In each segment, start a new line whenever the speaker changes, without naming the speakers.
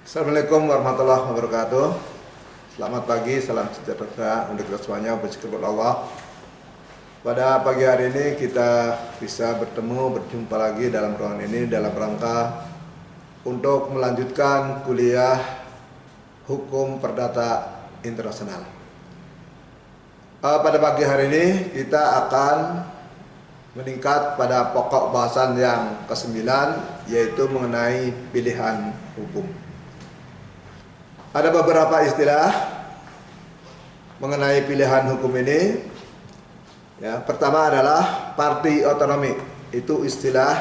Assalamualaikum warahmatullahi wabarakatuh. Selamat pagi, salam sejahtera untuk kita semuanya. Bersyukur kepada Allah. Pada pagi hari ini kita bisa berjumpa lagi dalam ruangan ini dalam rangka untuk melanjutkan kuliah Hukum Perdata Internasional. Pada pagi hari ini kita akan meningkat pada pokok bahasan yang ke-9, yaitu mengenai pilihan hukum. Ada beberapa istilah mengenai pilihan hukum ini. Ya, pertama adalah party otonomi. Itu istilah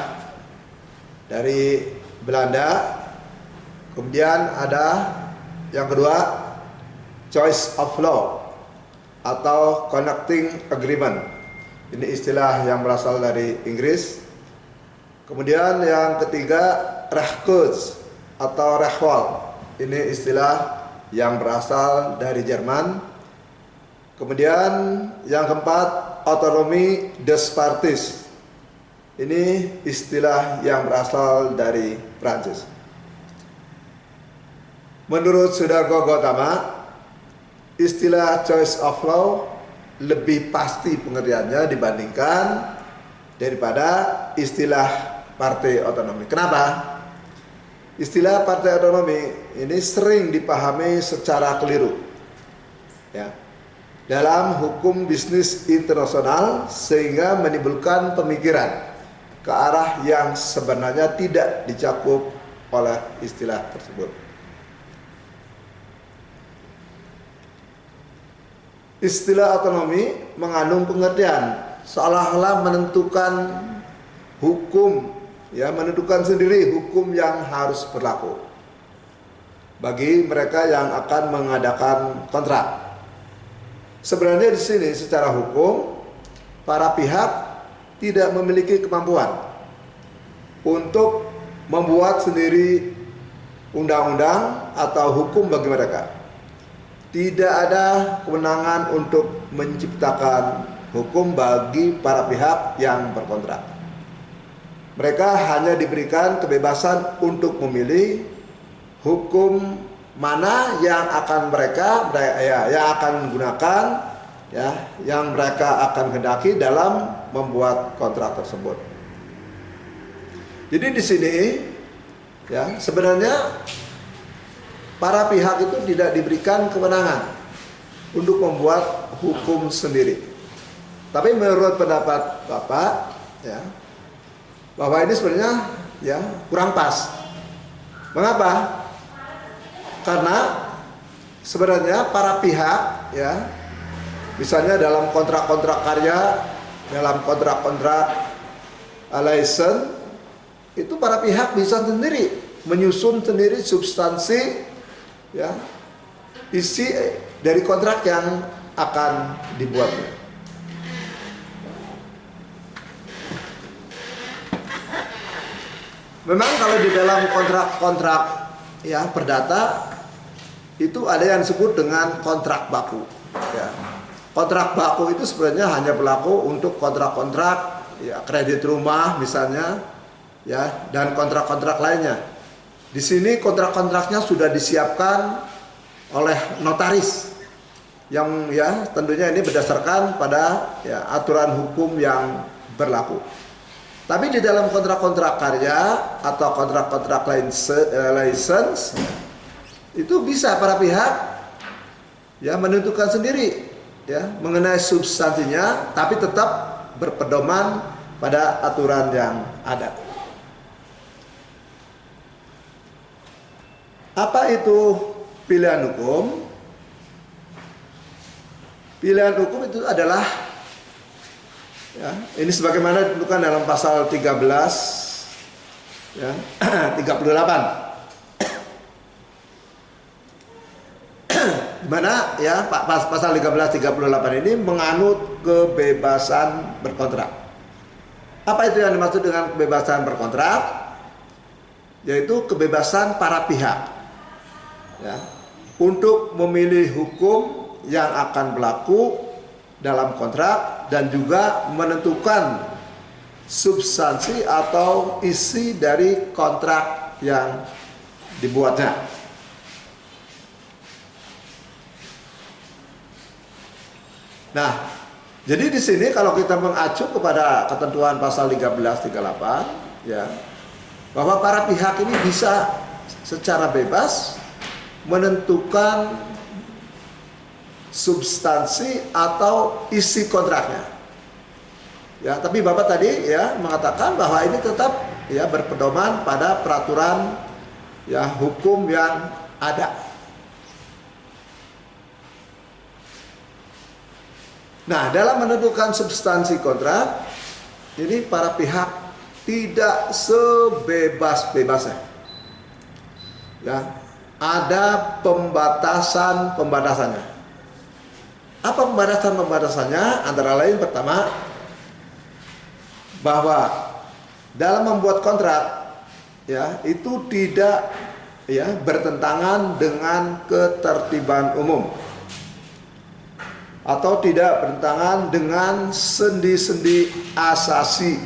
dari Belanda. Kemudian ada yang kedua, choice of law atau connecting agreement. Ini istilah yang berasal dari Inggris. Kemudian yang ketiga, Rechtsstaat atau Rechtsstaat. Ini istilah yang berasal dari Jerman. Kemudian yang keempat, otonomi des partis. Ini istilah yang berasal dari Prancis. Menurut Sudargo Gautama, istilah choice of law lebih pasti pengertiannya dibandingkan daripada istilah partai otonomi. Kenapa? Istilah partai otonomi ini sering dipahami secara keliru, ya, dalam hukum bisnis internasional, sehingga menimbulkan pemikiran ke arah yang sebenarnya tidak dicakup oleh istilah tersebut. Istilah otonomi mengandung pengertian seolah-olah menentukan hukum, ya, menentukan sendiri hukum yang harus berlaku bagi mereka yang akan mengadakan kontrak. Sebenarnya di sini secara hukum para pihak tidak memiliki kemampuan untuk membuat sendiri undang-undang atau hukum bagi mereka. Tidak ada kewenangan untuk menciptakan hukum bagi para pihak yang berkontrak. Mereka hanya diberikan kebebasan untuk memilih hukum mana yang akan mereka gunakan, ya, yang mereka akan hendaki dalam membuat kontrak tersebut. Jadi di sini, ya, sebenarnya para pihak itu tidak diberikan kewenangan untuk membuat hukum sendiri. Tapi menurut pendapat Bapak, ya, bahwa ini sebenarnya, ya, kurang pas. Mengapa? Karena sebenarnya para pihak, ya, misalnya dalam kontrak-kontrak karya, dalam kontrak-kontrak license, itu para pihak bisa sendiri menyusun sendiri substansi, ya, isi dari kontrak yang akan dibuatnya. Memang kalau di dalam kontrak-kontrak, ya, perdata itu ada yang disebut dengan kontrak baku, ya. Kontrak baku itu sebenarnya hanya berlaku untuk kontrak-kontrak, ya, kredit rumah misalnya, ya, dan kontrak-kontrak lainnya. Di sini kontrak-kontraknya sudah disiapkan oleh notaris yang, ya, tentunya ini berdasarkan pada, ya, aturan hukum yang berlaku. Tapi di dalam kontrak-kontrak karya atau kontrak-kontrak license itu bisa para pihak, ya, menentukan sendiri, ya, mengenai substansinya, tapi tetap berpedoman pada aturan yang ada. Apa itu pilihan hukum? Pilihan hukum itu adalah, ya, ini sebagaimana ditentukan dalam pasal 13, ya, 38. Di mana, ya, pasal 1338 ini menganut kebebasan berkontrak. Apa itu yang dimaksud dengan kebebasan berkontrak? Yaitu kebebasan para pihak, ya, untuk memilih hukum yang akan berlaku dalam kontrak dan juga menentukan substansi atau isi dari kontrak yang dibuatnya. Nah, jadi di sini kalau kita mengacu kepada ketentuan pasal 1338 ya, bahwa para pihak ini bisa secara bebas menentukan substansi atau isi kontraknya. Ya, tapi Bapak tadi ya mengatakan bahwa ini tetap ya berpedoman pada peraturan ya hukum yang ada. Nah, dalam menentukan substansi kontrak, ini para pihak tidak sebebas-bebasnya. Ya, ada pembatasan-pembatasannya. Apa pembatasan-pembatasannya? Antara lain pertama, bahwa dalam membuat kontrak ya itu tidak ya bertentangan dengan ketertiban umum atau tidak bertentangan dengan sendi-sendi asasi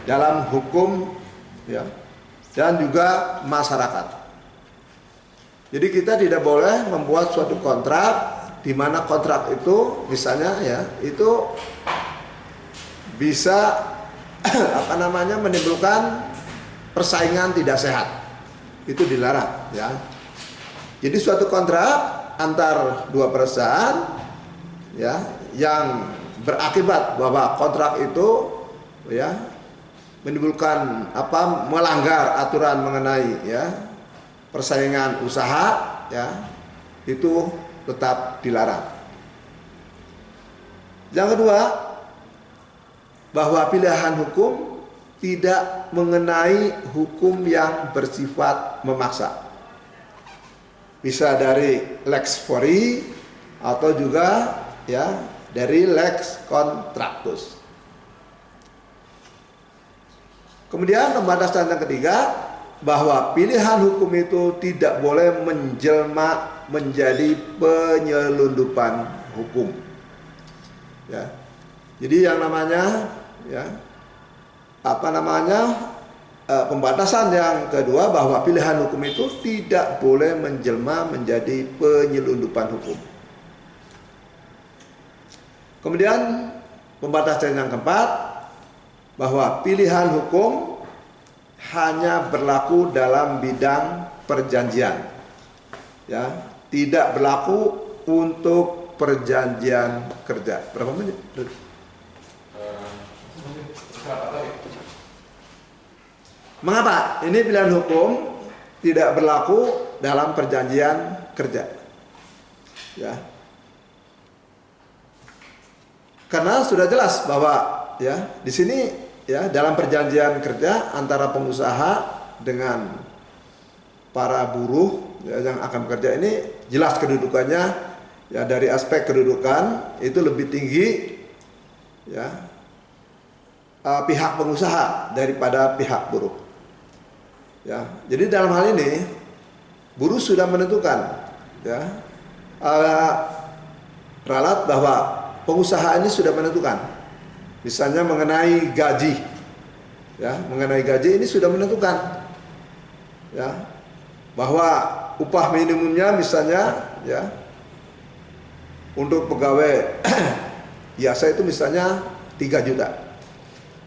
dalam hukum ya dan juga masyarakat. Jadi kita tidak boleh membuat suatu kontrak di mana kontrak itu misalnya ya itu bisa menimbulkan persaingan tidak sehat. Itu dilarang ya. Jadi suatu kontrak antar dua perusahaan ya yang berakibat bahwa kontrak itu ya menimbulkan melanggar aturan mengenai ya persaingan usaha ya itu tetap dilarang. Yang kedua, bahwa pilihan hukum tidak mengenai hukum yang bersifat memaksa. Bisa dari lex fori atau juga ya dari lex contractus. Kemudian pembatasan yang ketiga, bahwa pilihan hukum itu tidak boleh menjelma menjadi penyelundupan hukum. Ya. Jadi yang namanya ya pembatasan yang kedua, bahwa pilihan hukum itu tidak boleh menjelma menjadi penyelundupan hukum. Kemudian pembatasan yang keempat, bahwa pilihan hukum hanya berlaku dalam bidang perjanjian, ya, tidak berlaku untuk perjanjian kerja. Berapa menit? Mengapa? Ini pilihan hukum tidak berlaku dalam perjanjian kerja, ya. Karena sudah jelas bahwa ya di sini ya dalam perjanjian kerja antara pengusaha dengan para buruh ya, yang akan bekerja ini jelas kedudukannya ya, dari aspek kedudukan itu lebih tinggi ya pihak pengusaha daripada pihak buruh ya. Jadi dalam hal ini buruh sudah menentukan ya ralat bahwa pengusaha ini sudah menentukan. Misalnya mengenai gaji, ya, mengenai gaji ini sudah menentukan, ya, bahwa upah minimumnya misalnya, ya, untuk pegawai biasa itu misalnya 3 juta.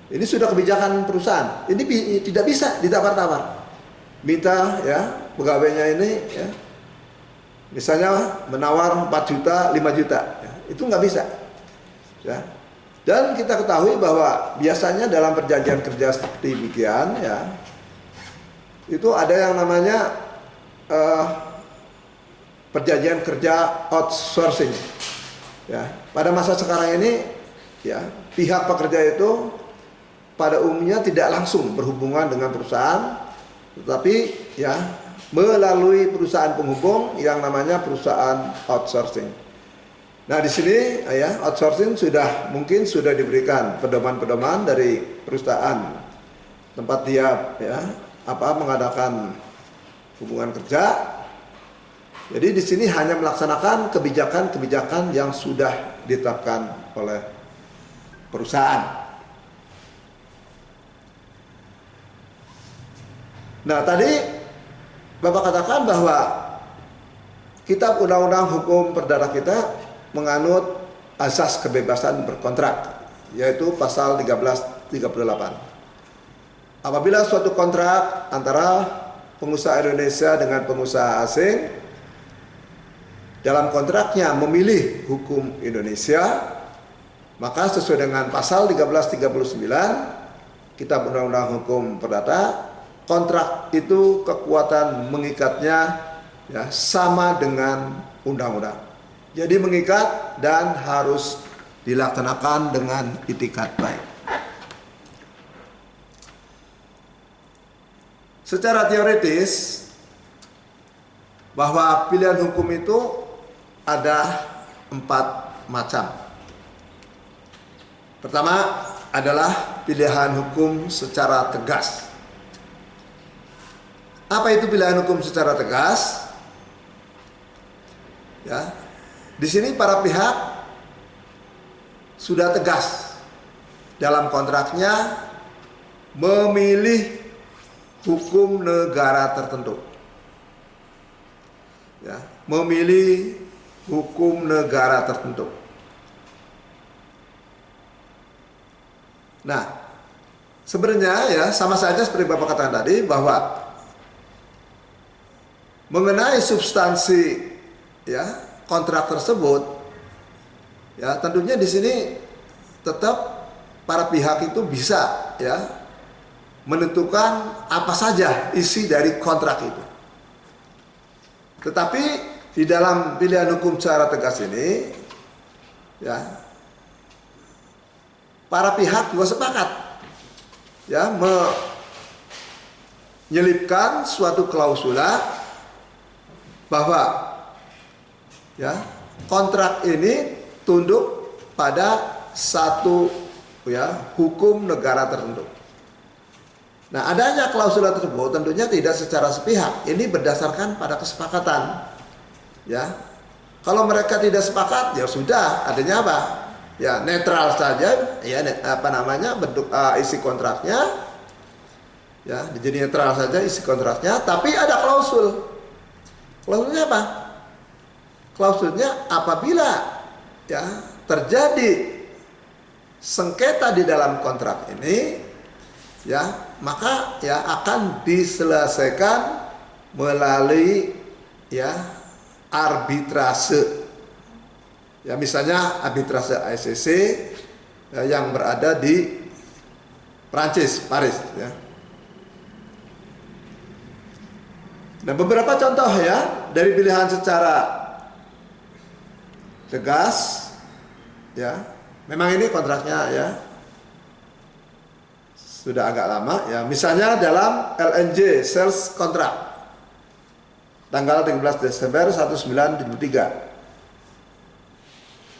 Ini sudah kebijakan perusahaan. Ini tidak bisa ditawar-tawar. Minta, ya, pegawainya ini, ya, misalnya menawar 4 juta, 5 juta, ya, itu nggak bisa, ya. Dan kita ketahui bahwa biasanya dalam perjanjian kerja seperti demikian ya, itu ada yang namanya perjanjian kerja outsourcing. Ya, pada masa sekarang ini ya, pihak pekerja itu pada umumnya tidak langsung berhubungan dengan perusahaan, tetapi ya melalui perusahaan penghubung yang namanya perusahaan outsourcing. Nah di sini ya outsourcing mungkin sudah diberikan pedoman-pedoman dari perusahaan tempat dia ya mengadakan hubungan kerja. Jadi di sini hanya melaksanakan kebijakan-kebijakan yang sudah ditetapkan oleh perusahaan. Nah tadi Bapak katakan bahwa Kitab Undang-Undang Hukum Perdata kita menganut asas kebebasan berkontrak, yaitu pasal 1338. Apabila suatu kontrak antara pengusaha Indonesia dengan pengusaha asing, dalam kontraknya memilih hukum Indonesia, maka sesuai dengan pasal 1339 Kitab Undang-Undang Hukum Perdata, kontrak itu kekuatan mengikatnya ya sama dengan undang-undang. Jadi mengikat dan harus dilaksanakan dengan itikat baik. Secara teoritis, bahwa pilihan hukum itu ada 4 macam. Pertama adalah pilihan hukum secara tegas. Apa itu pilihan hukum secara tegas? Ya, di sini para pihak sudah tegas dalam kontraknya memilih hukum negara tertentu. Ya, memilih hukum negara tertentu. Nah, sebenarnya ya sama saja seperti Bapak katakan tadi, bahwa mengenai substansi ya kontrak tersebut, ya tentunya di sini tetap para pihak itu bisa ya menentukan apa saja isi dari kontrak itu. Tetapi di dalam pilihan hukum secara tegas ini, ya para pihak juga sepakat ya menyelipkan suatu klausula bahwa ya kontrak ini tunduk pada satu ya hukum negara tertentu. Nah, adanya klausula tersebut tentunya tidak secara sepihak. Ini berdasarkan pada kesepakatan. Ya. Kalau mereka tidak sepakat, ya sudah, adanya apa? Ya, netral saja, ya bentuk isi kontraknya. Ya, jadi netral saja isi kontraknya, tapi ada klausul. Klausulnya apa? Klausulnya apabila ya terjadi sengketa di dalam kontrak ini, ya maka ya akan diselesaikan melalui ya arbitrase. Ya misalnya arbitrase ICC ya, yang berada di Prancis, Paris ya. Nah, beberapa contoh ya dari pilihan secara tegas ya. Memang ini kontraknya ya sudah agak lama ya. Misalnya dalam LNG sales kontrak tanggal 13 Desember 1973.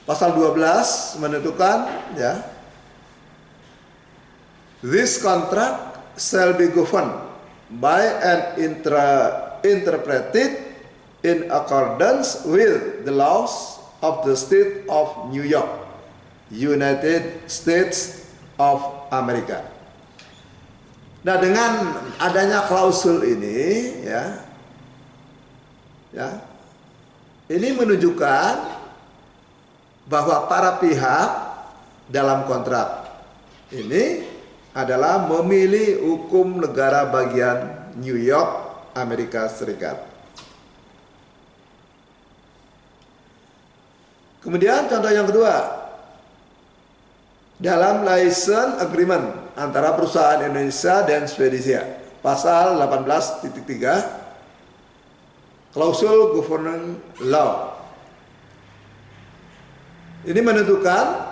Pasal 12 menentukan ya, this contract shall be governed by and interpreted in accordance with the laws of the state of New York, United States of America. Nah, dengan adanya klausul ini ini menunjukkan bahwa para pihak dalam kontrak ini adalah memilih hukum negara bagian New York, Amerika Serikat. Kemudian contoh yang kedua, dalam license agreement antara perusahaan Indonesia dan Swedia, pasal 18.3 klausul governing law. Ini menentukan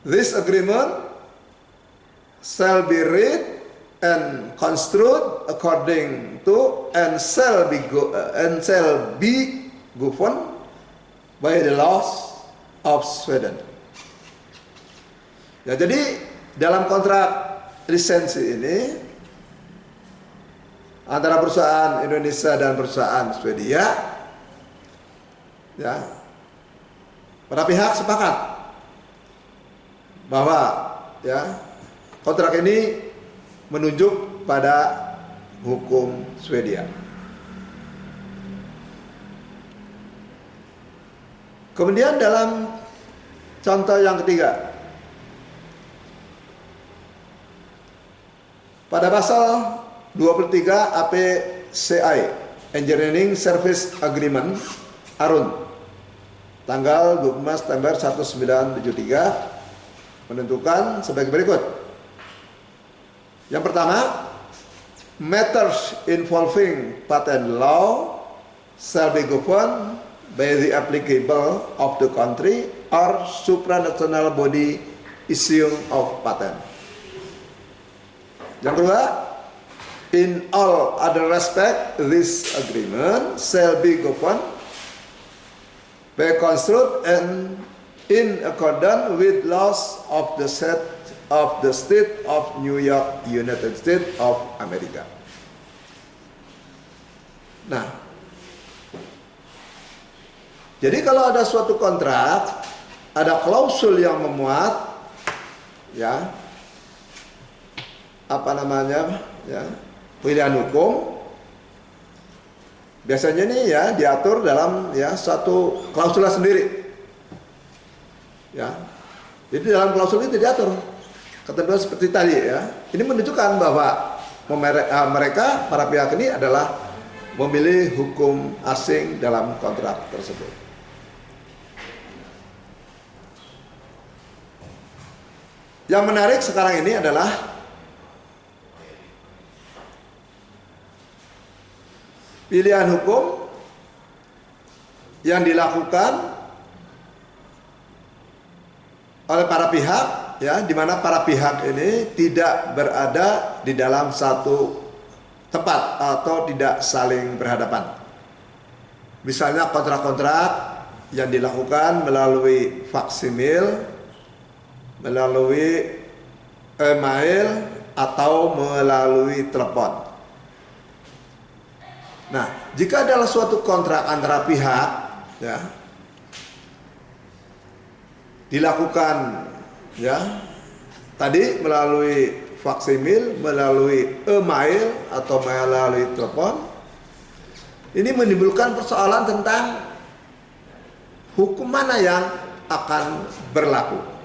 this agreement shall be read and construed according to and shall be governed by the laws of Sweden. Ya, jadi dalam kontrak lisensi ini antara perusahaan Indonesia dan perusahaan Swedia, ya, para pihak sepakat bahwa ya kontrak ini menunjuk pada hukum Swedia. Kemudian dalam contoh yang ketiga, pada pasal 23 APCI Engineering Service Agreement Arun tanggal 25 September 1973 menentukan sebagai berikut. Yang pertama, matters involving patent law shall be governed by the applicable of the country or supranational body issuing of patent. Yang kedua, in all other respect, this agreement shall be governed by construed and in accordance with laws of the state of New York, United States of America. Nah, jadi kalau ada suatu kontrak, ada klausul yang memuat, ya, apa namanya, ya, pilihan hukum, biasanya ini ya diatur dalam ya suatu klausul sendiri, ya. Jadi dalam klausul itu diatur ketentuan seperti tadi, ya. Ini menunjukkan bahwa mereka para pihak ini adalah memilih hukum asing dalam kontrak tersebut. Yang menarik sekarang ini adalah pilihan hukum yang dilakukan oleh para pihak, ya, di mana para pihak ini tidak berada di dalam satu tempat atau tidak saling berhadapan. Misalnya kontrak-kontrak yang dilakukan melalui faksimil, melalui email atau melalui telepon. Nah, jika adalah suatu kontrak antara pihak, ya, dilakukan, ya, tadi melalui faksimil, melalui email atau melalui telepon, ini menimbulkan persoalan tentang hukum mana yang akan berlaku.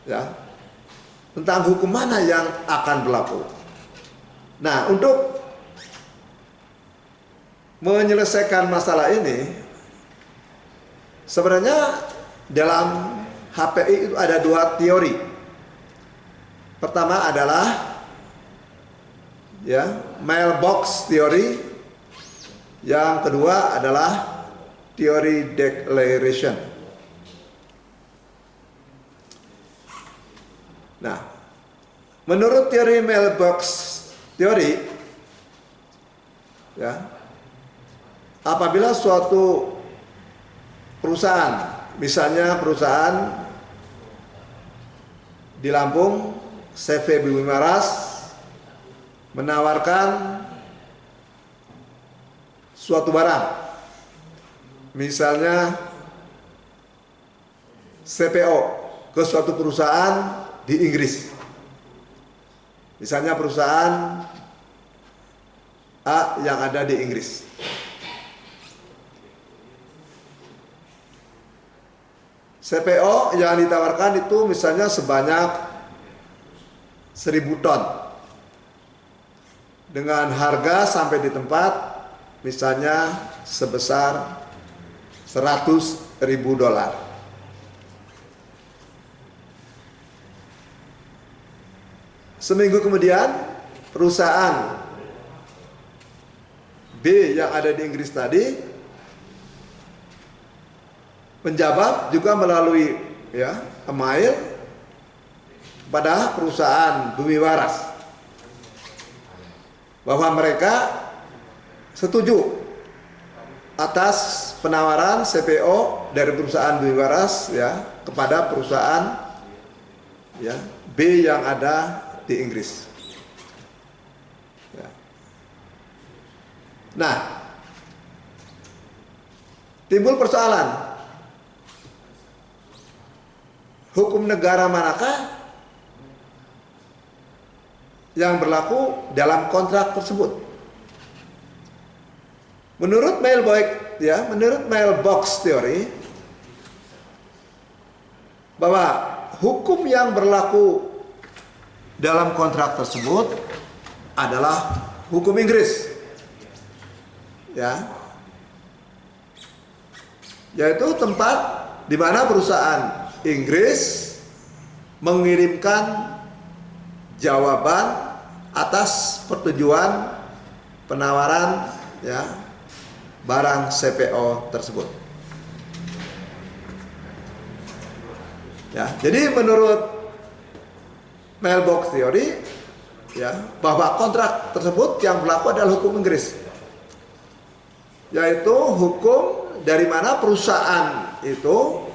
Ya, tentang hukum mana yang akan berlaku. Nah, untuk menyelesaikan masalah ini, sebenarnya dalam HPI itu ada dua teori. Pertama adalah ya mailbox theory, yang kedua adalah teori declaration. Nah, menurut teori mailbox teori, ya, apabila suatu perusahaan, misalnya perusahaan di Lampung, CV Bumi Maras, menawarkan suatu barang, misalnya CPO ke suatu perusahaan di Inggris. Misalnya perusahaan A yang ada di Inggris. CPO yang ditawarkan itu misalnya sebanyak 1.000 ton dengan harga sampai di tempat misalnya sebesar $100.000. Seminggu kemudian perusahaan B yang ada di Inggris tadi menjawab juga melalui ya email kepada perusahaan Bumi Waras bahwa mereka setuju atas penawaran CPO dari perusahaan Bumi Waras ya kepada perusahaan ya B yang ada di Inggris. Ya. Nah, timbul persoalan, hukum negara manakah yang berlaku dalam kontrak tersebut? Menurut menurut mailbox theory bahwa hukum yang berlaku dalam kontrak tersebut adalah hukum Inggris, ya, yaitu tempat di mana perusahaan Inggris mengirimkan jawaban atas persetujuan penawaran, ya, barang CPO tersebut. Ya, jadi menurut mailbox theory, ya, bahwa kontrak tersebut yang berlaku adalah hukum Inggris, yaitu hukum dari mana perusahaan itu,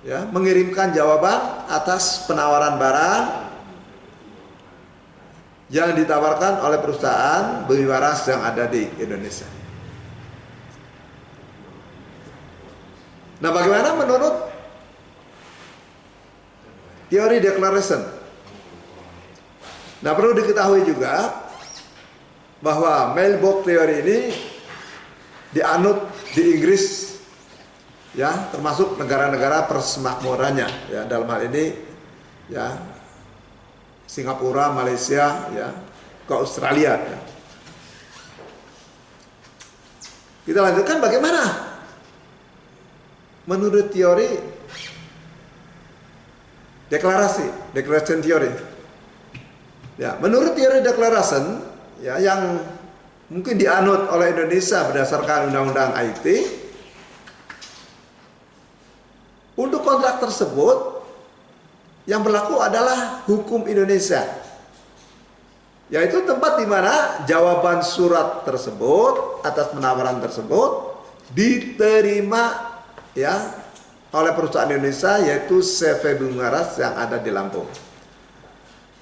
ya, mengirimkan jawaban atas penawaran barang yang ditawarkan oleh perusahaan bumi waras yang ada di Indonesia. Nah, bagaimana menurut teori declaration? Nah, perlu diketahui juga bahwa mailbox theory ini dianut di Inggris, ya, termasuk negara-negara persemakmurannya, ya, dalam hal ini, ya, Singapura, Malaysia, ya, ke Australia, ya. Kita lanjutkan bagaimana menurut teori declaration theory. Ya, menurut teori declaration, ya, yang mungkin dianut oleh Indonesia berdasarkan undang-undang IT, untuk kontrak tersebut yang berlaku adalah hukum Indonesia, yaitu tempat di mana jawaban surat tersebut atas penawaran tersebut diterima, ya, oleh perusahaan Indonesia, yaitu CV Bumi Waras yang ada di Lampung.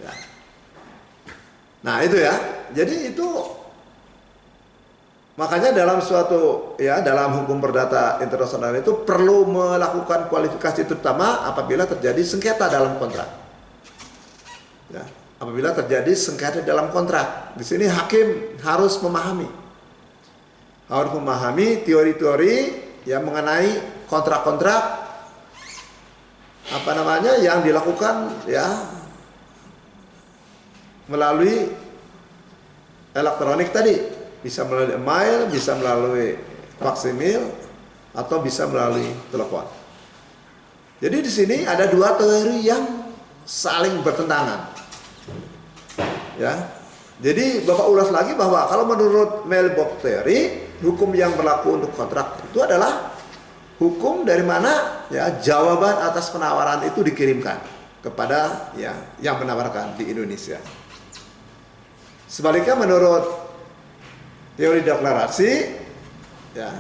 Ya. Nah, itu, ya. Jadi itu makanya dalam suatu, ya, dalam hukum perdata internasional itu perlu melakukan kualifikasi, terutama apabila terjadi sengketa dalam kontrak. Ya, apabila terjadi sengketa dalam kontrak, di sini hakim harus memahami teori-teori yang mengenai kontrak-kontrak yang dilakukan, ya, melalui elektronik tadi. Bisa melalui email, bisa melalui faksimil, atau bisa melalui telepon. Jadi di sini ada dua teori yang saling bertentangan. Ya. Jadi Bapak ulas lagi bahwa kalau menurut mailbox theory, hukum yang berlaku untuk kontrak itu adalah hukum dari mana, ya, jawaban atas penawaran itu dikirimkan kepada, ya, yang menawarkan di Indonesia. Sebaliknya menurut teori deklarasi, ya,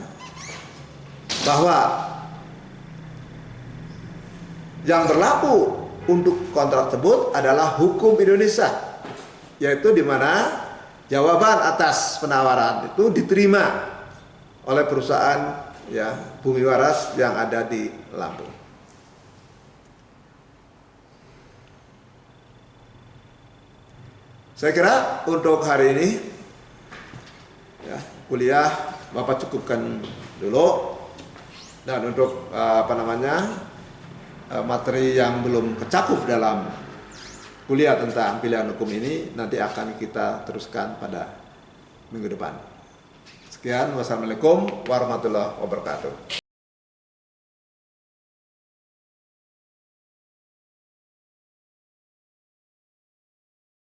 bahwa yang berlaku untuk kontrak tersebut adalah hukum Indonesia, yaitu di mana jawaban atas penawaran itu diterima oleh perusahaan, ya, Bumi Waras yang ada di Lampung. Saya kira untuk hari ini, ya, kuliah Bapak cukupkan dulu, dan untuk materi yang belum kecakup dalam kuliah tentang pilihan hukum ini nanti akan kita teruskan pada minggu depan. Sekian, wassalamualaikum warahmatullahi wabarakatuh.